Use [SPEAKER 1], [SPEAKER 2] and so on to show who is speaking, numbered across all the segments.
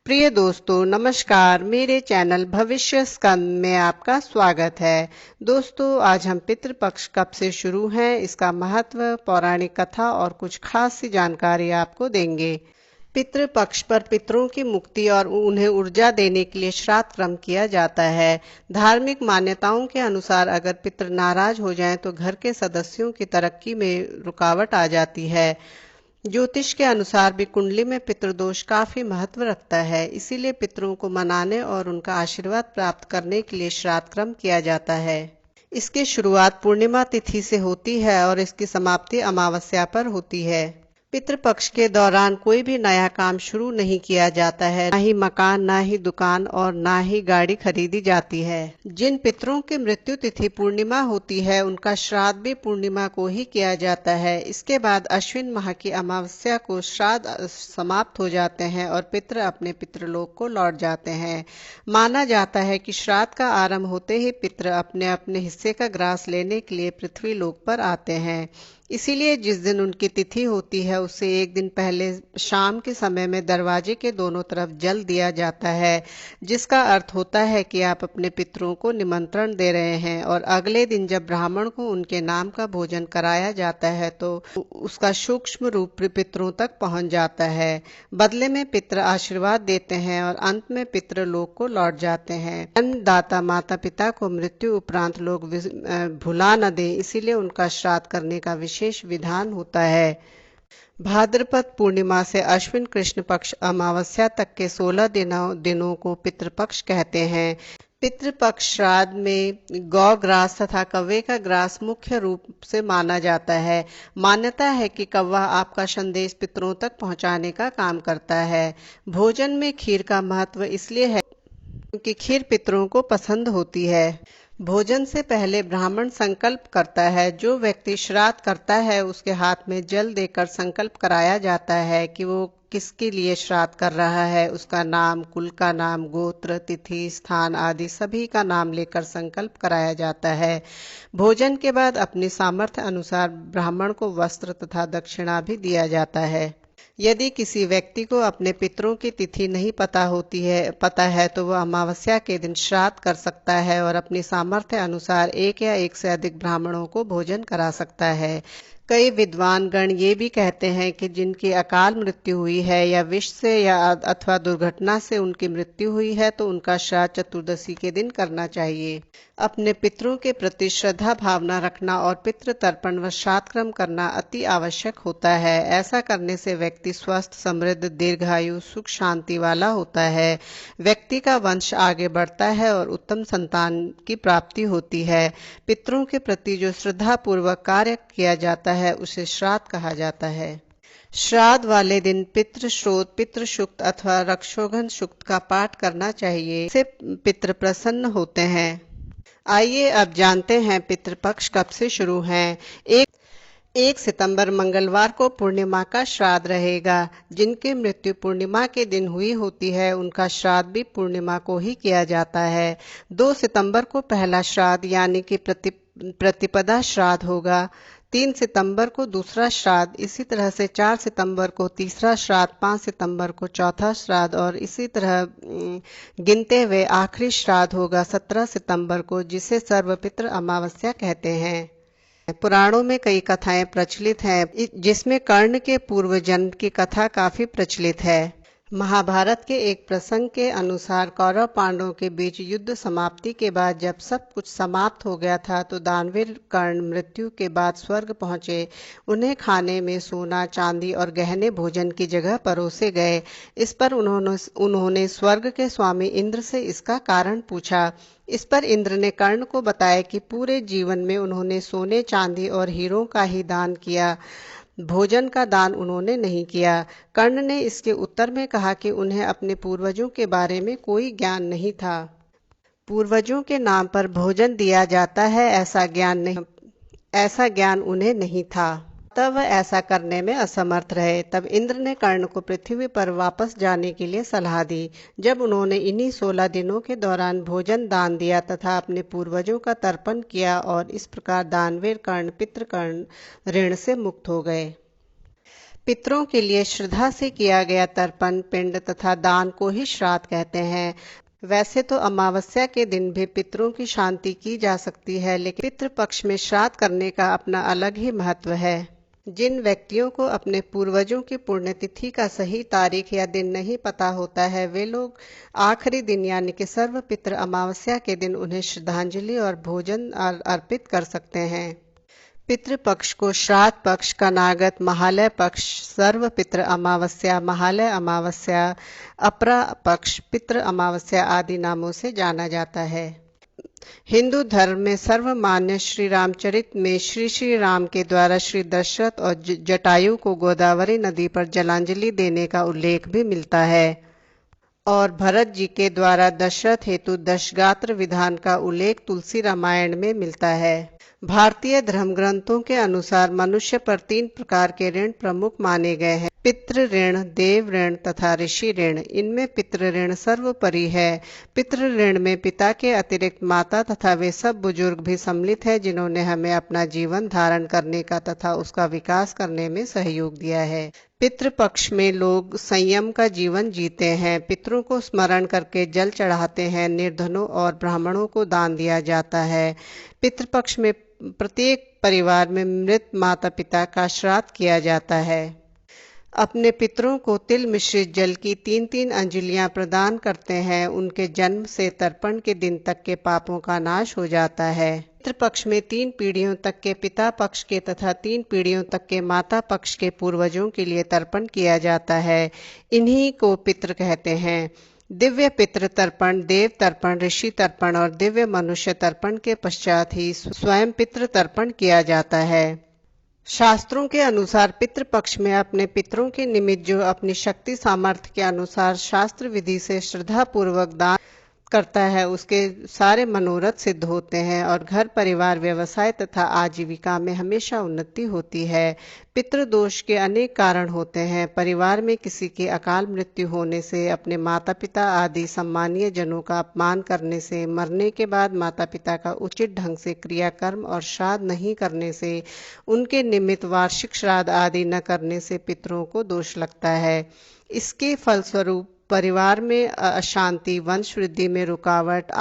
[SPEAKER 1] प्रिय दोस्तों नमस्कार। मेरे चैनल भविष्य स्कंद में आपका स्वागत है। दोस्तों आज हम पितृपक्ष कब से शुरू है, इसका महत्व, पौराणिक कथा और कुछ खास सी जानकारी आपको देंगे। पितृपक्ष पर पितरों की मुक्ति और उन्हें ऊर्जा देने के लिए श्राद्ध कर्म किया जाता है। धार्मिक मान्यताओं के अनुसार अगर पितृ नाराज हो जाएं तो घर के सदस्यों की तरक्की में रुकावट आ जाती है। ज्योतिष के अनुसार भी कुंडली में पितृदोष काफी महत्व रखता है, इसीलिए पितरों को मनाने और उनका आशीर्वाद प्राप्त करने के लिए श्राद्ध कर्म किया जाता है। इसकी शुरुआत पूर्णिमा तिथि से होती है और इसकी समाप्ति अमावस्या पर होती है। पितृपक्ष के दौरान कोई भी नया काम शुरू नहीं किया जाता है, ना ही मकान, ना ही दुकान और ना ही गाड़ी खरीदी जाती है। जिन पितरों की मृत्यु तिथि पूर्णिमा होती है उनका श्राद्ध भी पूर्णिमा को ही किया जाता है। इसके बाद अश्विन माह की अमावस्या को श्राद्ध समाप्त हो जाते हैं और पितृ अपने पितृलोक को लौट जाते हैं। माना जाता है कि श्राद्ध का आरंभ होते ही पितृ अपने अपने हिस्से का ग्रास लेने के लिए पृथ्वी लोक पर आते हैं। इसीलिए जिस दिन उनकी तिथि होती है उससे एक दिन पहले शाम के समय में दरवाजे के दोनों तरफ जल दिया जाता है, जिसका अर्थ होता है कि आप अपने पितरों को निमंत्रण दे रहे हैं। और अगले दिन जब ब्राह्मण को उनके नाम का भोजन कराया जाता है तो उसका सूक्ष्म रूप पितरों तक पहुंच जाता है। बदले में पितर आशीर्वाद देते हैं और अंत में पितृ लोक को लौट जाते हैं। अन्नदाता माता पिता को मृत्यु उपरांत लोग भुला न दे, इसीलिए उनका श्राद्ध करने का विशेष विधान होता है। भाद्रपद पूर्णिमा से अश्विन कृष्ण पक्ष अमावस्या तक के 16 दिनों को पितृपक्ष कहते हैं। पितृपक्ष श्राद्ध में गौ ग्रास तथा कौवे का ग्रास मुख्य रूप से माना जाता है। मान्यता है कि कौवा आपका संदेश पितरों तक पहुंचाने का काम करता है। भोजन में खीर का महत्व इसलिए है क्योंकि खीर पितरों को पसंद होती है। भोजन से पहले ब्राह्मण संकल्प करता है। जो व्यक्ति श्राद्ध करता है उसके हाथ में जल देकर संकल्प कराया जाता है कि वो किसके लिए श्राद्ध कर रहा है। उसका नाम, कुल का नाम, गोत्र, तिथि, स्थान आदि सभी का नाम लेकर संकल्प कराया जाता है। भोजन के बाद अपनी सामर्थ्य अनुसार ब्राह्मण को वस्त्र तथा दक्षिणा भी दिया जाता है। यदि किसी व्यक्ति को अपने पितरों की तिथि नहीं पता है तो वह अमावस्या के दिन श्राद्ध कर सकता है और अपनी सामर्थ्य अनुसार एक या एक से अधिक ब्राह्मणों को भोजन करा सकता है। कई विद्वान गण ये भी कहते हैं कि जिनकी अकाल मृत्यु हुई है या विष से या अथवा दुर्घटना से उनकी मृत्यु हुई है तो उनका श्राद्ध चतुर्दशी के दिन करना चाहिए। अपने पितरों के प्रति श्रद्धा भावना रखना और पितृ तर्पण व श्राद्ध कर्म करना अति आवश्यक होता है। ऐसा करने से व्यक्ति स्वस्थ, समृद्ध, दीर्घायु, सुख शांति वाला होता है। व्यक्ति का वंश आगे बढ़ता है और उत्तम संतान की प्राप्ति होती है। पितरों के प्रति जो श्रद्धा पूर्वक कार्य किया जाता है उसे श्राद्ध कहा जाता है। श्राद्ध वाले दिन पितृश्रोत, पितृसूक्त अथवा रक्षोघन सूक्त का पाठ करना चाहिए। इससे पितृ प्रसन्न होते हैं। आइए अब जानते हैं पितृपक्ष कब से शुरू है। 1 सितंबर मंगलवार को पूर्णिमा का श्राद्ध रहेगा। जिनकी मृत्यु पूर्णिमा के दिन हुई होती है उनका श्राद्ध भी पूर्णिमा को ही किया जाता है। 2 सितंबर को पहला श्राद्ध यानी कि प्रतिपदा श्राद्ध होगा। 3 सितंबर को दूसरा श्राद्ध, इसी तरह से 4 सितंबर को तीसरा श्राद्ध, 5 सितंबर को चौथा श्राद्ध और इसी तरह गिनते हुए आखिरी श्राद्ध होगा 17 सितंबर को, जिसे सर्वपितृ अमावस्या कहते हैं। पुराणों में कई कथाएं प्रचलित हैं, जिसमें कर्ण के पूर्व जन्म की कथा काफी प्रचलित है। महाभारत के एक प्रसंग के अनुसार कौरव पांडवों के बीच युद्ध समाप्ति के बाद जब सब कुछ समाप्त हो गया था तो दानवीर कर्ण मृत्यु के बाद स्वर्ग पहुंचे। उन्हें खाने में सोना, चांदी और गहने भोजन की जगह परोसे गए। इस पर उन्होंने स्वर्ग के स्वामी इंद्र से इसका कारण पूछा। इस पर इंद्र ने कर्ण को बताया कि पूरे जीवन में उन्होंने सोने, चांदी और हीरों का ही दान किया, भोजन का दान उन्होंने नहीं किया। कर्ण ने इसके उत्तर में कहा कि उन्हें अपने पूर्वजों के बारे में कोई ज्ञान नहीं था। पूर्वजों के नाम पर भोजन दिया जाता है ऐसा ज्ञान उन्हें नहीं था, तब वह ऐसा करने में असमर्थ रहे। तब इंद्र ने कर्ण को पृथ्वी पर वापस जाने के लिए सलाह दी। जब उन्होंने इन्हीं 16 दिनों के दौरान भोजन दान दिया तथा अपने पूर्वजों का तर्पण किया और इस प्रकार दानवीर कर्ण, पितृकर्ण ऋण से मुक्त हो गए। पितरों के लिए श्रद्धा से किया गया तर्पण, पिंड तथा दान को ही श्राद्ध कहते हैं। वैसे तो अमावस्या के दिन भी पितरों की शांति की जा सकती है, लेकिन पितृपक्ष में श्राद्ध करने का अपना अलग ही महत्व है। जिन व्यक्तियों को अपने पूर्वजों की पुण्यतिथि का सही तारीख या दिन नहीं पता होता है, वे लोग आखिरी दिन यानी कि सर्व पितृ अमावस्या के दिन उन्हें श्रद्धांजलि और भोजन अर्पित कर सकते हैं। पितृपक्ष को श्राद्ध पक्ष, कनागत, महालय पक्ष, सर्व पितृ अमावस्या, महालय अमावस्या, अपरा पक्ष, पितृ अमावस्या आदि नामों से जाना जाता है। हिंदू धर्म में सर्वमान्य श्री रामचरित में श्री राम के द्वारा श्री दशरथ और जटायु को गोदावरी नदी पर जलांजलि देने का उल्लेख भी मिलता है और भरत जी के द्वारा दशरथ हेतु दशगात्र विधान का उल्लेख तुलसी रामायण में मिलता है। भारतीय धर्म ग्रंथों के अनुसार मनुष्य पर 3 प्रकार के ऋण प्रमुख माने गए हैं: पितृ ऋण, देव ऋण तथा ऋषि ऋण। इनमें पितृ ऋण सर्वोपरि है। पितृ ऋण में पिता के अतिरिक्त माता तथा वे सब बुजुर्ग भी सम्मिलित है जिन्होंने हमें अपना जीवन धारण करने का तथा उसका विकास करने में सहयोग दिया है। पितृपक्ष में लोग संयम का जीवन जीते हैं। पितरों को स्मरण करके जल चढ़ाते हैं, निर्धनों और ब्राह्मणों को दान दिया जाता है। पितृपक्ष में प्रत्येक परिवार में मृत माता पिता का श्राद्ध किया जाता है। अपने पितरों को तिल मिश्रित जल की 3-3 अंजलियां प्रदान करते हैं। उनके जन्म से तर्पण के दिन तक के पापों का नाश हो जाता है। पितृपक्ष में 3 पीढ़ियों तक के पिता पक्ष के तथा 3 पीढ़ियों तक के माता पक्ष के पूर्वजों के लिए तर्पण किया जाता है। इन्हीं को पितृ कहते हैं। दिव्य पितृ तर्पण, देव तर्पण, ऋषि तर्पण और दिव्य मनुष्य तर्पण के पश्चात ही स्वयं पितृ तर्पण किया जाता है। शास्त्रों के अनुसार पितृपक्ष में अपने पितरों के निमित्त जो अपनी शक्ति सामर्थ्य के अनुसार शास्त्र विधि से श्रद्धा पूर्वक दान करता है, उसके सारे मनोरथ सिद्ध होते हैं और घर परिवार, व्यवसाय तथा आजीविका में हमेशा उन्नति होती है। पितृदोष के अनेक कारण होते हैं। परिवार में किसी की अकाल मृत्यु होने से, अपने माता पिता आदि सम्मानीय जनों का अपमान करने से, मरने के बाद माता पिता का उचित ढंग से क्रियाकर्म और श्राद्ध नहीं करने से, उनके निमित्त वार्षिक श्राद्ध आदि न करने से पितरों को दोष लगता है। इसके फलस्वरूप परिवार में अशांति, वंश वृद्धि में रुकावट,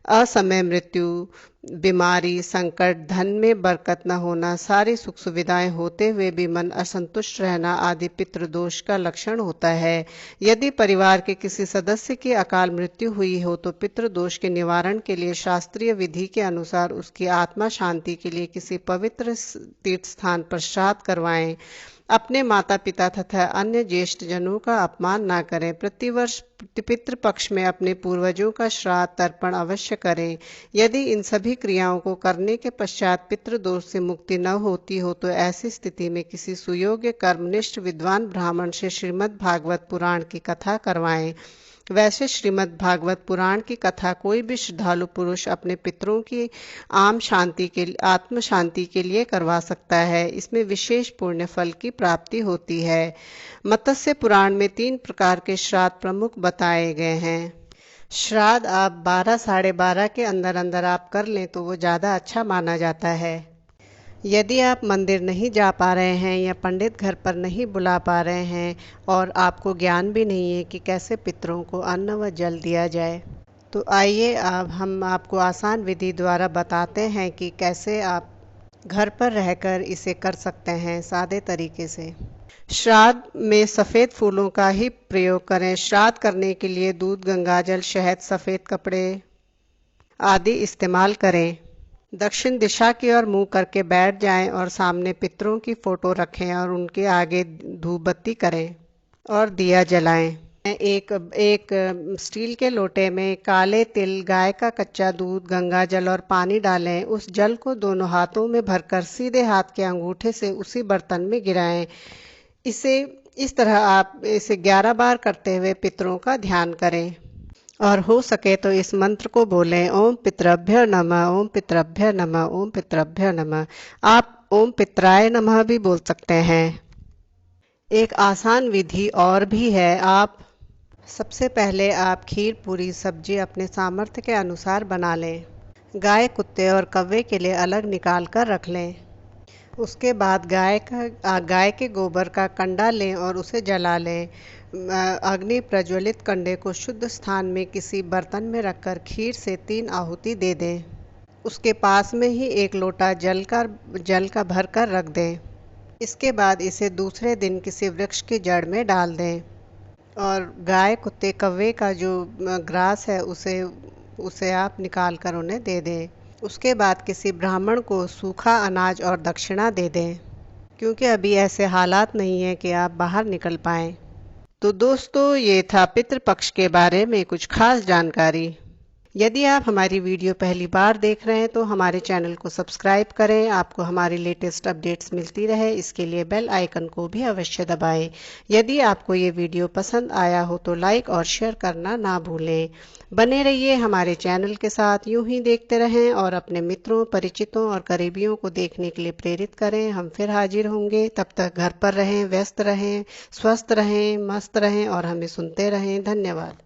[SPEAKER 1] असमय मृत्यु, बीमारी, संकट, धन में बरकत न होना, सारी सुख सुविधाएं होते हुए भी मन असंतुष्ट रहना आदि पितृदोष का लक्षण होता है। यदि परिवार के किसी सदस्य की अकाल मृत्यु हुई हो तो पितृदोष के निवारण के लिए शास्त्रीय विधि के अनुसार उसकी आत्मा शांति के लिए किसी पवित्र तीर्थ स्थान पर श्राद्ध करवाएं। अपने माता पिता तथा अन्य ज्येष्ठ जनों का अपमान न करें। प्रतिवर्ष पितृपक्ष में अपने पूर्वजों का श्राद्ध तर्पण अवश्य करें। यदि इन सभी क्रियाओं को करने के पश्चात पितृदोष से मुक्ति न होती हो तो ऐसी स्थिति में किसी सुयोग्य कर्मनिष्ठ विद्वान ब्राह्मण से श्रीमद् भागवत पुराण की कथा करवाएं। वैसे श्रीमद् भागवत पुराण की कथा कोई भी श्रद्धालु पुरुष अपने पितरों की आत्म शांति के लिए करवा सकता है। इसमें विशेष पुण्य फल की प्राप्ति होती है। मत्स्य पुराण में 3 प्रकार के श्राद्ध प्रमुख बताए गए हैं। श्राद्ध आप 12 साढ़े 12 के अंदर आप कर लें तो वो ज़्यादा अच्छा माना जाता है। यदि आप मंदिर नहीं जा पा रहे हैं या पंडित घर पर नहीं बुला पा रहे हैं और आपको ज्ञान भी नहीं है कि कैसे पितरों को अन्न व जल दिया जाए, तो आइए अब हम आपको आसान विधि द्वारा बताते हैं कि कैसे आप घर पर रहकर इसे कर सकते हैं सादे तरीके से। श्राद्ध में सफ़ेद फूलों का ही प्रयोग करें। श्राद्ध करने के लिए दूध, गंगाजल, शहद, सफ़ेद कपड़े आदि इस्तेमाल करें। दक्षिण दिशा की ओर मुंह करके बैठ जाएं और सामने पितरों की फोटो रखें और उनके आगे धूप बत्ती करें और दिया जलाएं। एक स्टील के लोटे में काले तिल, गाय का कच्चा दूध, गंगाजल और पानी डालें। उस जल को दोनों हाथों में भरकर सीधे हाथ के अंगूठे से उसी बर्तन में गिराएं। इस तरह आप इसे 11 बार करते हुए पितरों का ध्यान करें और हो सके तो इस मंत्र को बोलें, ओम पितृभ्यो नमः, ओम पितृभ्यो नमः, ओम पितृभ्यो नमः। आप ओम पितराय नमः भी बोल सकते हैं। एक आसान विधि और भी है। सबसे पहले आप खीर, पूरी, सब्जी अपने सामर्थ्य के अनुसार बना लें। गाय, कुत्ते और कौवे के लिए अलग निकाल कर रख लें। उसके बाद गाय के गोबर का कंडा लें और उसे जला लें। अग्नि प्रज्वलित कंडे को शुद्ध स्थान में किसी बर्तन में रखकर खीर से 3 आहुति दे दें। उसके पास में ही 1 लोटा जल का भर कर रख दें। इसके बाद इसे दूसरे दिन किसी वृक्ष की जड़ में डाल दें और गाय कुत्ते कौवे का जो ग्रास है उसे आप निकाल कर उन्हें दे दें। उसके बाद किसी ब्राह्मण को सूखा अनाज और दक्षिणा दे दें, क्योंकि अभी ऐसे हालात नहीं हैं कि आप बाहर निकल पाएं। तो दोस्तों, ये था पितृपक्ष के बारे में कुछ खास जानकारी। यदि आप हमारी वीडियो पहली बार देख रहे हैं तो हमारे चैनल को सब्सक्राइब करें। आपको हमारी लेटेस्ट अपडेट्स मिलती रहे, इसके लिए बेल आइकन को भी अवश्य दबाएं। यदि आपको ये वीडियो पसंद आया हो तो लाइक और शेयर करना ना भूलें। बने रहिए हमारे चैनल के साथ, यूं ही देखते रहें और अपने मित्रों, परिचितों और करीबियों को देखने के लिए प्रेरित करें। हम फिर हाजिर होंगे। तब तक घर पर रहें, व्यस्त रहें, स्वस्थ रहें, मस्त रहें और हमें सुनते रहें। धन्यवाद।